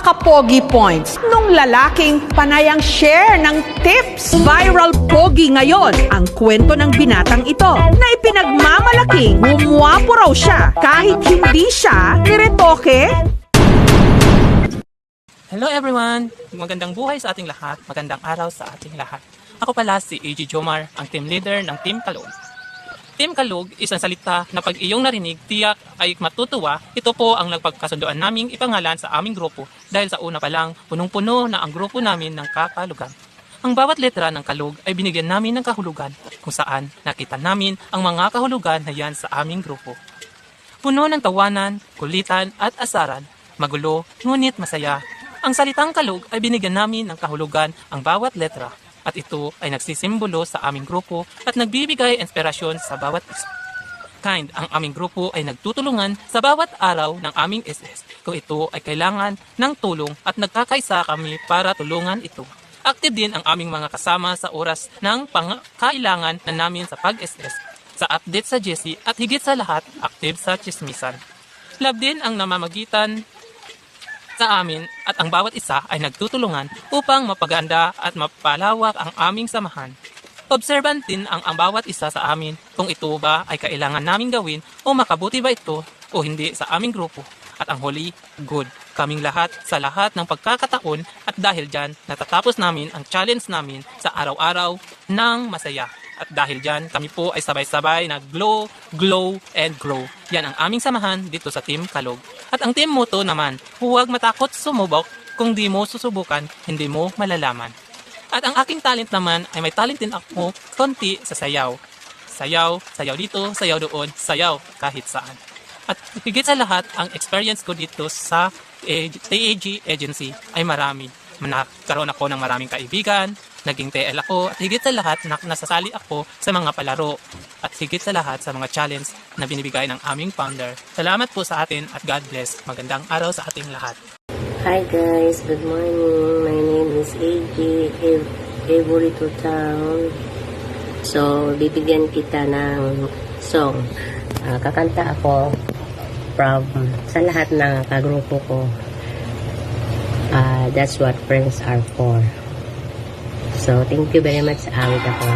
pinaka-pogi points nung lalaking panayang share ng tips. Viral pogi ngayon ang kwento ng binatang ito na ipinagmamalaking gumwapo raw siya kahit hindi siya niretoke. Hello everyone! Magandang buhay sa ating lahat, magandang araw sa ating lahat. Ako pala si AG Jomar, ang team leader ng Team Kalog. Team Kalog, isang salita na pag iyong narinig, tiyak ay matutuwa. Ito po ang nagpagkasunduan naming ipangalan sa aming grupo dahil sa una pa lang, punong-puno na ang grupo namin ng kakalugan. Ang bawat letra ng Kalog ay binigyan namin ng kahulugan kung saan nakita namin ang mga kahulugan na yan sa aming grupo. Puno ng tawanan, kulitan at asaran, magulo ngunit masaya. Ang salitang Kalog ay binigyan namin ng kahulugan ang bawat letra. At ito ay nagsisimbolo sa aming grupo at nagbibigay inspirasyon sa bawat isa. Kind, ang aming grupo ay nagtutulungan sa bawat araw ng aming SS kung ito ay kailangan ng tulong at nagkakaisa kami para tulungan ito. Active din ang aming mga kasama sa oras ng kailangan na namin sa pag-SS, sa update sa GC at higit sa lahat, active sa chismisan. Love din ang namamagitan sa amin at ang bawat isa ay nagtutulungan upang mapaganda at mapalawak ang aming samahan. Observant din ang bawat isa sa amin kung ito ba ay kailangan naming gawin o makabuti ba ito o hindi sa aming grupo. At ang huli, good. Kaming lahat sa lahat ng pagkakataon at dahil dyan natatapos namin ang challenge namin sa araw-araw ng masaya. At dahil dyan, kami po ay sabay-sabay na glow, glow, and grow. Yan ang aming samahan dito sa Team Kalog. At ang team motto naman, huwag matakot sumubok, kung di mo susubukan, hindi mo malalaman. At ang aking talent naman ay may talent din ako konti sa sayaw. Sayaw, sayaw dito, sayaw doon, sayaw kahit saan. At higit sa lahat, ang experience ko dito sa TAG agency ay marami. Nagkaroon ako ng maraming kaibigan, naging TL ako, at higit sa lahat, nasasali ako sa mga palaro. At higit sa lahat sa mga challenge na binibigay ng aming founder. Salamat po sa atin at God bless. Magandang araw sa ating lahat. Hi guys, good morning. My name is AG Evorito Town. So, bibigyan kita ng song. Kakanta ako from sa lahat ng kagrupo ko. That's what friends are for. So, thank you very much. Awit ako.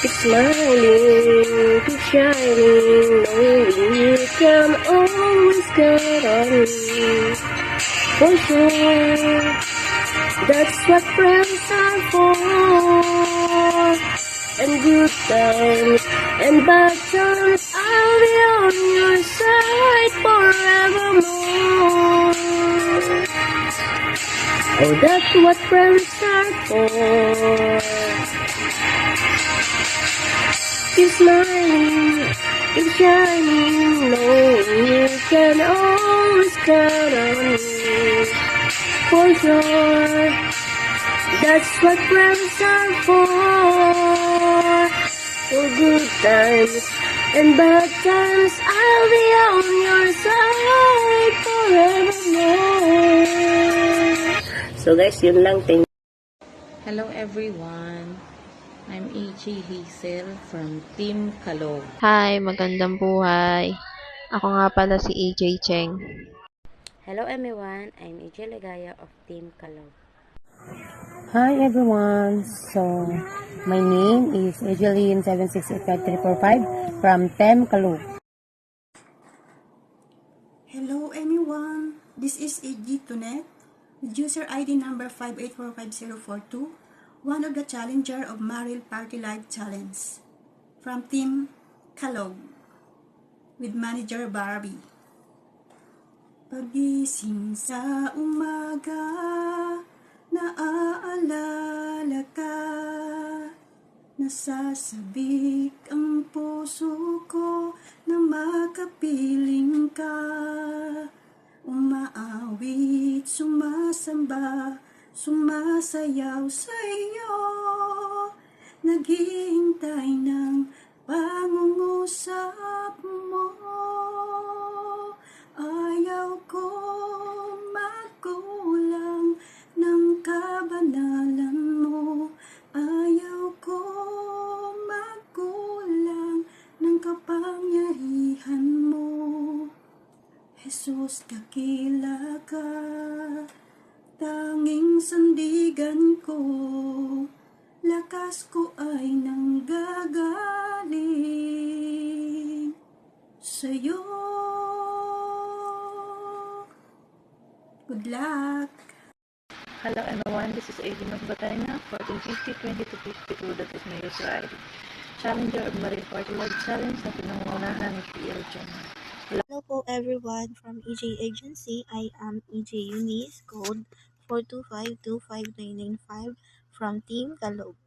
Keep smiling, keep shining, knowing you can always count on me. For sure, that's what friends are for. And good times and bad times, I'll be on your side forevermore. Oh, that's what friends are for. Keep smiling, keep shining, knowing you can always count on me. For sure, that's what friends are for. For good times and bad times, I'll be on your side forevermore. So guys, yun lang. Thank you. Hello everyone. I'm E.G. Hazel from Team Kalog. Hi, magandang buhay. Ako nga pala si AJ Cheng. Hello everyone, I'm AJ Legaya of Team Kalog. Hi everyone, so my name is Egeline 7685345 from Team Kalog. Hello everyone, this is AG Tunet with user ID number 5845042, one of the challenger of Maril Party Live Challenge from Team Kalog with manager Barbie. Pagising sa umaga, naaalala ka, nasasabik ang puso ko na makapiling ka. Umaawit, sumasamba, sumasayaw sa iyo, naghihintay ng pangungusap mo. Ayaw ko magkulang ng kabanalan mo. Ayaw ko magkulang Jesus, kakila ka, tanging sandigan ko, lakas ko ay nanggagaling sa'yo. Good luck! Hello everyone, this is AD Magbatena, 1450-2252, that is my user ID. Challenger of Marine Party Live Challenge na pinangunahan ni PL Jomar. Hello po everyone from EJ Agency. I am EJ Eunice, code 425-25995 from Team Kalog.